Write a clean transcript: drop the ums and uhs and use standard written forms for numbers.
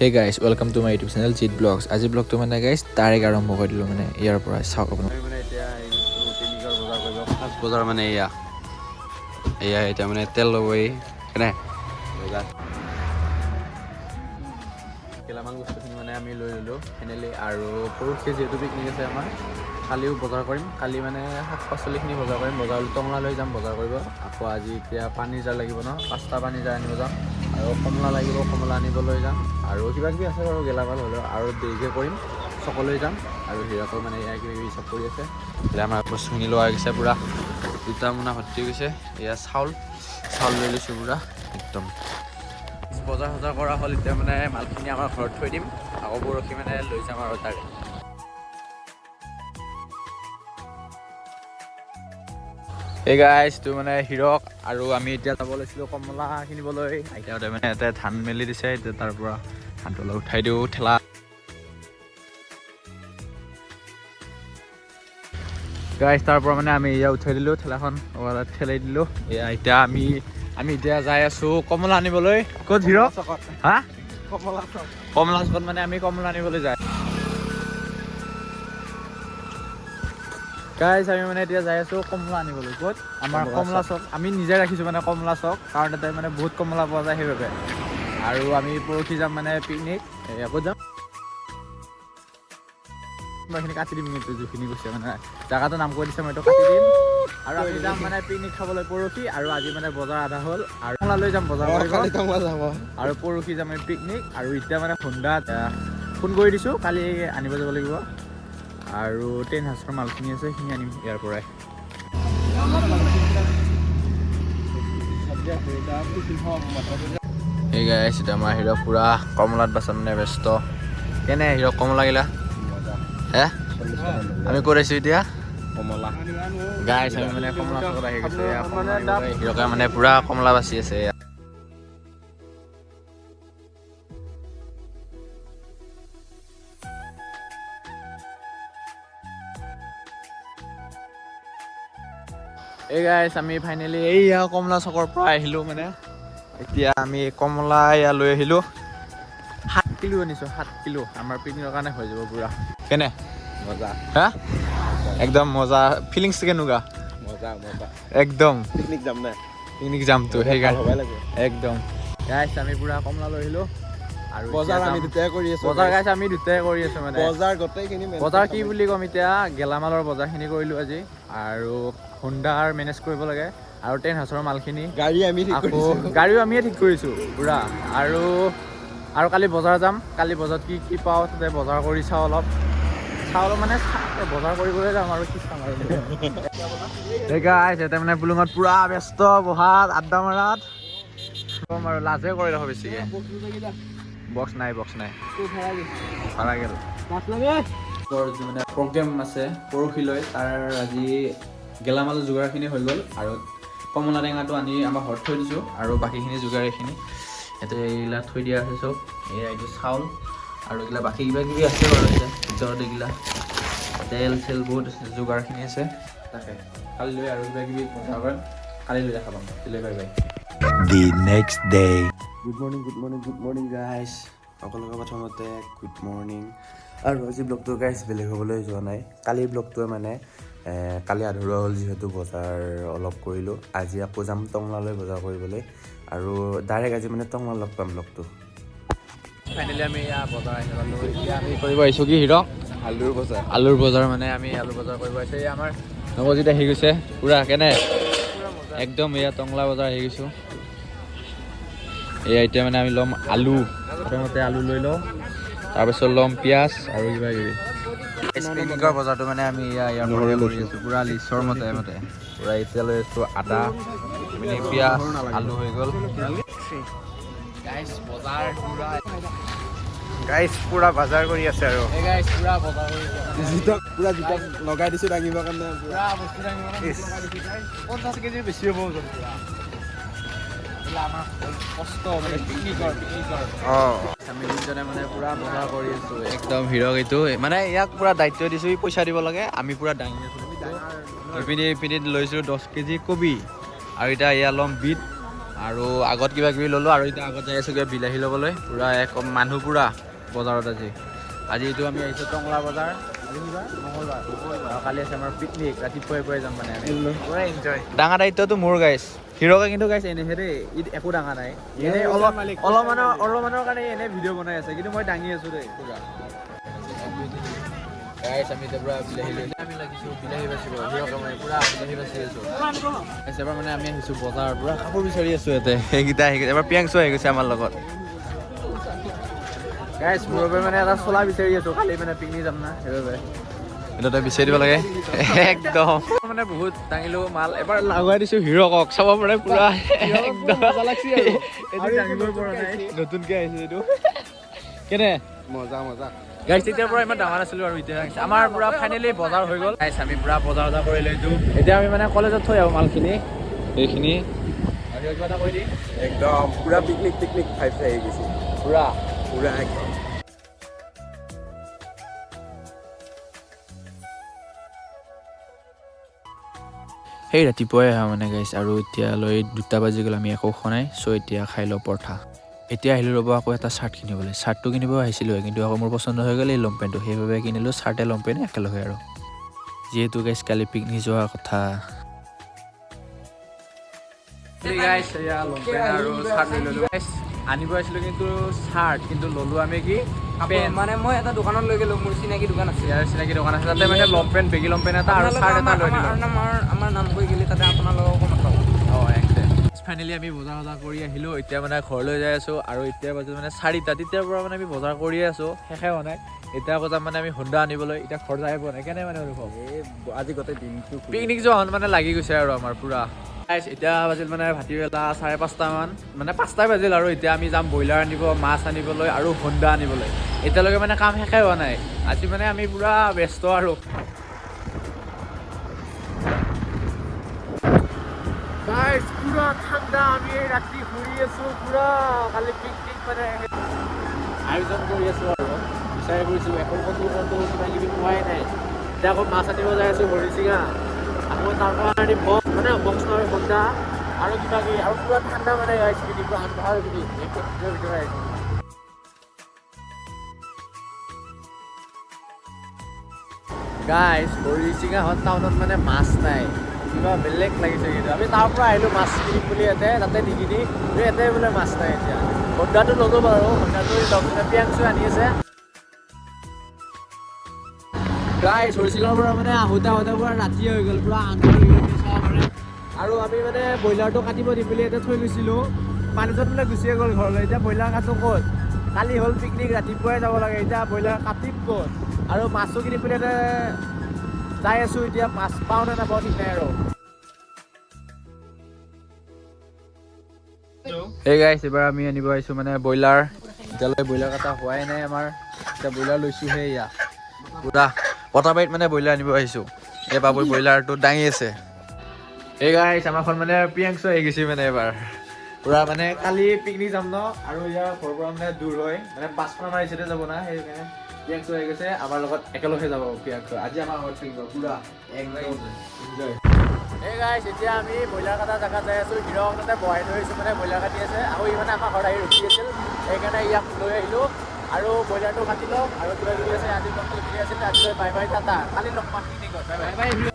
Hey guys, welcome to my YouTube channel Cheat Vlogs. আজি ব্লগটো মানে guys direct আৰম্ভ কৰি দিলোঁ মানে ইয়াৰ পৰা চাওক আপোনালোকে মানে এতিয়া তিনিকৰ বজাৰ কৰিব ফাৰ্ষ্ট বজাৰ মানে এয়া এতিয়া মানে তেল ল'বই কেনে বজাৰ গেলামাল বস্তুখিনি মানে আমি লৈ ল'লোঁ ফাইনেলি আৰু পৰহি যিহেতু পিকনিক আছে আমাৰ কালিও বজাৰ কৰিম কালি মানে শাক পাচলিখিনি বজাৰ কৰিম বজাৰ টংলা লৈ যাম বজাৰ কৰিব আকৌ আজি এতিয়া পানী জাৰ লাগিব ন 5টা পানী জাৰ আনিব যাম আৰু কমলা লাগিব কমলা আনিবলৈ যাম আৰু কিবা কিবি আছে বাৰু গেলামাল হ'লেও আৰু দেৰিকৈ কৰিম চকলৈ যাম আৰু হিৰকৰ মানে এয়া কিবা কিবি চব কৰি আছে এতিয়া আমাৰ বস্তুখিনি লোৱা গৈছে পূৰা দুটা মোনা ভৰ্তি গৈছে এয়া চাউল লৈ লৈছোঁ পূৰা একদম বজাৰ চজাৰ কৰা হ'ল এতিয়া মানে মালখিনি আমাৰ ঘৰত থৈ দিম আকৌ পৰহি মানে লৈ যাম আৰু তাৰে এই গাইজ তো মানে হিৰক আৰু আমি এতিয়া যাব লৈছিলোঁ কমলা কিনিবলৈ আইতাহঁতে মানে ইয়াতে ধান মেলি দিছে এতিয়া তাৰ পৰা ধানটো অলপ উঠাই দিওঁ ঠেলা গাইজ তাৰ পৰা মানে আমি এয়া উঠাই দিলোঁ ঠেলাখন ঠেলাই দিলোঁ এয়া এতিয়া আমি এতিয়া যাই আছোঁ কমলা আনিবলৈ ক'ত হিৰক হা কমলা চকত মানে আমি কমলা আনিবলৈ যাই গাইজ আমি মানে এতিয়া যাই আছোঁ কমলা আনিবলৈ ক'ত আমাৰ কমলা চক আমি নিজে ৰাখিছোঁ মানে কমলা চক কাৰণ তাতে মানে বহুত কমলা পোৱা যায় সেইবাবে আৰু আমি পৰহি যাম মানে পিকনিক ক'ত যাম মই এইখিনি কাটি দিম কিন্তু যিখিনি কৈছে মানে জেগাটো নাম কৈ দিছে মই এইটো কাটি দিম আৰু আমি যাম মানে পিকনিক খাবলৈ পৰহি আৰু আজি মানে বজাৰ আধা হ'ল আৰু কমলা লৈ যাম বজাৰ কৰিব আৰু পৰহি যাম আমি পিকনিক আৰু এতিয়া মানে হোণ্ডাত ফোন কৰি দিছোঁ কালি আনিব যাব লাগিব আৰু 10 হাজাৰ মালখিনি আছে সেইখিনি আনিম ইয়াৰ পৰাই এই গাইছ এতিয়া আমাৰ হিৰক পুৰা কমলাত বাচা মানে ব্যস্ত কেনে হিৰক কমলা গিলা হে আমি ক'ত আছোঁ এতিয়া কমলা গাইছ আমি মানে কমলা চকত আহি গৈছে হিৰকে মানে পুৰা কমলা বাচি আছে এই গাইছ আমি ফাইনেলি এইয়া কমলা চকৰ পৰা আহিলোঁ মানে এতিয়া আমি কমলা এয়া লৈ আহিলোঁ 7 কিলো আনিছোঁ 7 কিলো আমাৰ পিকনিকৰ কাৰণে হৈ যাব পুৰা কেনে মজা হা একদম মজা ফিলিংছ কেনেকুৱা মজা একদম পিকনিক যামতো সেইকাৰণে একদম গাইছ আমি পুৰা কমলা লৈ আহিলোঁ আৰু বজাৰ আমি দুটাই কৰি আছোঁ বজাৰ গাইছ আমি দুটাই কৰি আছোঁ মানে বজাৰ গোটেইখিনি বজাৰ কি বুলি ক'ম এতিয়া গেলামালৰ বজাৰখিনি কৰিলোঁ আজি আৰু হোণ্ডাৰ মেনেজ কৰিব লাগে আৰু 10 হাজাৰ মালখিনি গাড়ীও আমিয়ে ঠিক কৰিছোঁ পুৰা আৰু কালি বজাৰ যাম কালি বজাৰত কি পাওঁ তাতে বজাৰ কৰি চাওঁ অলপ মানে বজাৰ কৰিবলৈ যাম আৰু কি চাম আৰু গাইছ এতিয়া মানে পুলুঙত পুৰা ব্যস্ত বহাত আড্ডা মাৰাত কম আৰু লাজে কৰি ৰাখোঁ বেছিকৈ বক্স নাই ভাড়া গেল মানে প্ৰগ্ৰেম আছে পৰহিলৈ তাৰ আজি গেলামাল যোগাৰখিনি হৈ গ'ল আৰু কমলা টেঙাটো আনি আমাৰ ঘৰত থৈ দিছোঁ আৰু বাকীখিনি যোগাৰ এইখিনি ইয়াতে এইগিলা থৈ দিয়া আছে চব এয়া এইটো চাউল আৰু এইগিলা বাকী কিবা কিবি আছে বাৰু এতিয়া ভিতৰত এইগিলা তেল চেল বহুত যোগাৰখিনি আছে তাকে কালিলৈ আৰু কিবা কিবি বজাৰ কৰিম কালিলৈ দেখা পাম কালিলৈ bye bye The next day. Good morning guys সকলোকে প্ৰথমতে গুড মৰ্ণিং আৰু আজি ব্লগটো গাইজ বেলেগ হ'বলৈ যোৱা নাই কালিৰ ব্লগটোৱে মানে কালি আধৰুৱা হ'ল যিহেতু বজাৰ অলপ কৰিলোঁ আজি আকৌ যাম টংলালৈ বজাৰ কৰিবলৈ আৰু ডাইৰেক্ট আজি মানে টংলা লগ পাম ব্লগটো ফাইনেলি আমি ইয়াৰ বজাৰ আহি পালোঁ এতিয়া আমি কৰিব আহিছোঁ কি হিৰক আলুৰ বজাৰ মানে আমি আলু বজাৰ কৰিব আহিছোঁ এই আমাৰ নৱজিত আহি গৈছে পুৰা কেনে একদম এয়া টংলা বজাৰ আহি গৈছোঁ এয়া এতিয়া মানে আমি ল'ম আলু প্ৰথমতে আলু লৈ লওঁ তাৰপিছত ল'ম পিঁয়াজ আৰু কিবা কিবি পিকনিকৰ বজাৰটো মানে আমি ইয়াৰ পৰা কৰি আছোঁ পুৰা লিষ্টৰ মতে পুৰা এতিয়া লৈ আছোঁ আদা পিঁয়াজ আলু হৈ গ'ল গাইছ পুৰা বজাৰ কৰি আছে আৰু পুৰা জোতা লগাই দিছোঁ দাঙিবৰ কাৰণে 50 কেজি বেছি হ'ব আমি দুজনে মানে পুৰা বজাৰ কৰি আছোঁ একদম হিৰক এইটো মানে ইয়াক পুৰা দায়িত্ব দিছোঁ পইচা দিব লাগে আমি পুৰা দাঙি আছোঁ এইপিনে লৈছোঁ 10 কেজি কবি আৰু এতিয়া এয়া ল'ম বিট আৰু আগত কিবা কিবি ল'লোঁ আৰু এতিয়া আগত যাই আছোঁ কিবা বিলাহী ল'বলৈ পূৰা এক মানুহ পূৰা বজাৰত আজি এইটো আমি আহিছোঁ টংলা বজাৰ আজি কিবা মঙলবাৰ আৰু কালি আছে আমাৰ পিকনিক ৰাতিপুৱাই যাম মানে আমি পূৰা এনজয় ডাঙৰ দায়িত্বটো মোৰ গাইছ হিৰকে কিন্তু গাইছ এনেহে দেই ঈদ একো ডাঙৰ নাই এনেই অলপমানৰ কাৰণে এনেই ভিডিঅ' বনাই আছে কিন্তু মই দাঙি আছোঁ দেই পূৰা গাইছ আমি এতিয়া পূৰা বিলাহী লৈ আমি লাগিছোঁ বিলাহী বাচিব হিৰকে মই পূৰা বিলাহী বাচি আছোঁ এবাৰ মানে আমি আহিছোঁ বজাৰ পূৰা কাপোৰ বিচাৰি আছোঁ ইয়াতে সেইকেইটা আহি গৈছে এবাৰ প্ৰিয়াংশু আহি গৈছে আমাৰ লগত গাইছ মোৰ বাবে মানে এটা চোলা বিচাৰি আছোঁ কালি মানে পিকনিক যাম না সেইবাবে এইটো তই বিচাৰি দিব লাগে একদম মানে বহুত দাঙিলোঁ মাল এবাৰ লগাই দিছোঁ হিৰকক চাব পাৰে পূৰা একদম মজা লাগছে আৰু দাঙিবই পৰা নাই নতুনকৈ আহিছে এইটো কেনে মজা গাইছ তেতিয়াৰ পৰা ইমান ডাঙৰ নাছিলোঁ আৰু এতিয়া আমাৰ পূৰা ফাইনেলি বজাৰ হৈ গ'ল গাইছ আমি পূৰা বজাৰ কৰি লৈছোঁ এতিয়া আমি মানে কলেজত থৈ আহোঁ মালখিনি এইখিনি আৰু কিবা এটা কৈ দিম একদম পুৰা পিকনিক ভাইব আহি গৈছে পূৰা একদম সেই ৰাতিপুৱাই আহা মানে গাইছ আৰু এতিয়ালৈ 2টা বাজি গ'ল আমি একো খোৱা নাই চ' এতিয়া খাই লওঁ পৰঠা এতিয়া আহিলোঁ ৰ'ব আকৌ এটা চাৰ্ট কিনিবলৈ চাৰ্টটো কিনিব আহিছিলোঁ কিন্তু আকৌ মোৰ পচন্দ হৈ গ'ল এই লং পেণ্টটো সেইবাবে কিনিলোঁ চাৰ্টে লং পেণ্ট একেলগে আৰু যিহেতু গাইছ কালি পিকনিক যোৱাৰ কথা গাইছ এয়া লং পেণ্ট আৰু চাৰ্ট লৈ ল'লোঁ গাইছ আনিব আহিছিলোঁ কিন্তু চাৰ্ট কিন্তু ল'লোঁ আমি কি পেণ্ট মানে মই এটা দোকানত লৈ গ'লোঁ মোৰ চিনাকি দোকান আছে ইয়াৰ চিনাকি দোকান আছে তাতে মানে লং পেণ্ট বেগী লং পেণ্ট এটা আৰু চাৰ্ট এটা লৈ দিলোঁ আমাৰ নাম কৈ গ'লে তাতে আপোনালোকক নাপাব অঁ ফাইনেলি আমি বজাৰ কৰি আহিলোঁ এতিয়া মানে ঘৰলৈ যাই আছোঁ আৰু এতিয়া বাজে মানে 4টা তেতিয়াৰ পৰা মানে আমি বজাৰ কৰিয়ে আছোঁ শেষে হোৱা নাই এতিয়া আকৌ যাম মানে আমি হোণ্ডা আনিবলৈ এতিয়া ঘৰ যাই পোৱা নাই কেনে মানে অনুভৱ আজি গোটেই দিনটো পিকনিক যোৱা মানে লাগি গৈছে আৰু আমাৰ পূৰা এতিয়া বাজিল মানে ভাটিবেলা 5:30 মান মানে 5টাই বাজিল আৰু এতিয়া আমি যাম ব্ৰইলাৰ আনিব মাছ আনিবলৈ আৰু হোণ্ডা আনিবলৈ এতিয়ালৈকে মানে কাম শেষে হোৱা নাই আজি মানে আমি পূৰা ব্যস্ত আৰু গাইছ পুৰা ঠাণ্ডা আমি ৰাতি ঘূৰি আছোঁ পূৰা কালি পিকনিক মানে আয়োজন কৰি আছোঁ আৰু বিচাৰি ফুৰিছোঁ এখন ক'তো কিবা কিবি পোৱাই নাই এতিয়া আকৌ মাছ আনিব যাই আছোঁ হৰিচিঙা আকৌ তাৰ পৰা আনি বক্স মানে বক্স নহয় হোণ্ডা আৰু কিবা কিবি আৰু পূৰা ঠাণ্ডা মানে গাইছ পিনি পূৰা আন্ধাৰ পিনি ভিতৰত আহিছোঁ গাইছ হৰিচিঙাহঁত টাউনত মানে মাছ নাই কিবা বেলেগ লাগিছে কিন্তু আমি তাৰ পৰা আহিলোঁ মাছ কিনিম বুলি ইয়াতে তাতে নিকিনি ইয়াতে বোলে মাছ নাই এতিয়া হোণ্ডাটো ল'লোঁ বাৰু হোণ্ডাটো প্ৰিয়াংশু আনি আছে গাইছ হৰিচিঙাৰ পৰা মানে আহোঁতে পূৰা ৰাতি হৈ গ'ল পূৰা আন্ধাৰ হৈ গ'ল চাব পাৰে আৰু আমি মানে ব্ৰইলাৰটো কাটিব দিম বুলি ইয়াতে থৈ গৈছিলোঁ মানুহজন বোলে গুচিয়ে গ'ল ঘৰলৈ এতিয়া ব্ৰইলাৰ কাটো ক'ত কালি হ'ল পিকনিক ৰাতিপুৱাই যাব লাগে এতিয়া ব্ৰইলাৰ কাটিম ক'ত আৰু মাছো কিনিম বুলি ইয়াতে যাই আছোঁ এতিয়া মাছ পাওঁ নে নাপাওঁ ঠিক নাই আৰু এই গাইছ এবাৰ আমি আনিব আহিছোঁ মানে ব্ৰইলাৰ এতিয়ালৈ ব্ৰইলাৰ কটা হোৱাই নাই আমাৰ এতিয়া ব্ৰইলাৰ লৈছোঁহে এয়া পূৰা পটাবাৰীত মানে ব্ৰইলাৰ আনিব আহিছোঁ এই বাবুই ব্ৰইলাৰটো দাঙি আছে এই গাইছ আমাৰখন মানে প্ৰিয়াংশু আহি গৈছে মানে এবাৰ পূৰা মানে কালি পিকনিক যাম ন আৰু ইয়াৰ ঘৰৰ পৰা মানে দূৰ হয় মানে 5খন আমাৰ ৰিচতে যাব না সেইকাৰণে প্ৰিয়াংশু আহি গৈছে আমাৰ লগত একেলগে যাব প্ৰিয়াংশু আজি আমাৰ ঘৰত থাকিব পূৰা একদম এনজয় এই গাইছ এতিয়া আমি ব্ৰইলাৰ কটা জেগাত যাই আছোঁ হিৰক তাতে বহাই থৈ আহিছোঁ মানে ব্ৰইলাৰ কাটি আছে আৰু ই মানে আমাৰ ঘৰত আহি ৰখি আছিল সেইকাৰণে ইয়াক লৈ আহিলোঁ আৰু ব্ৰইলাৰটো কাটি লওক আৰু কিবা কিবি আছে আজি ব্লগটো ভিডিঅ' আছিল আজিলৈ বাই বাই টাটা কালি লগ পাম পিকনিকত বাই বাই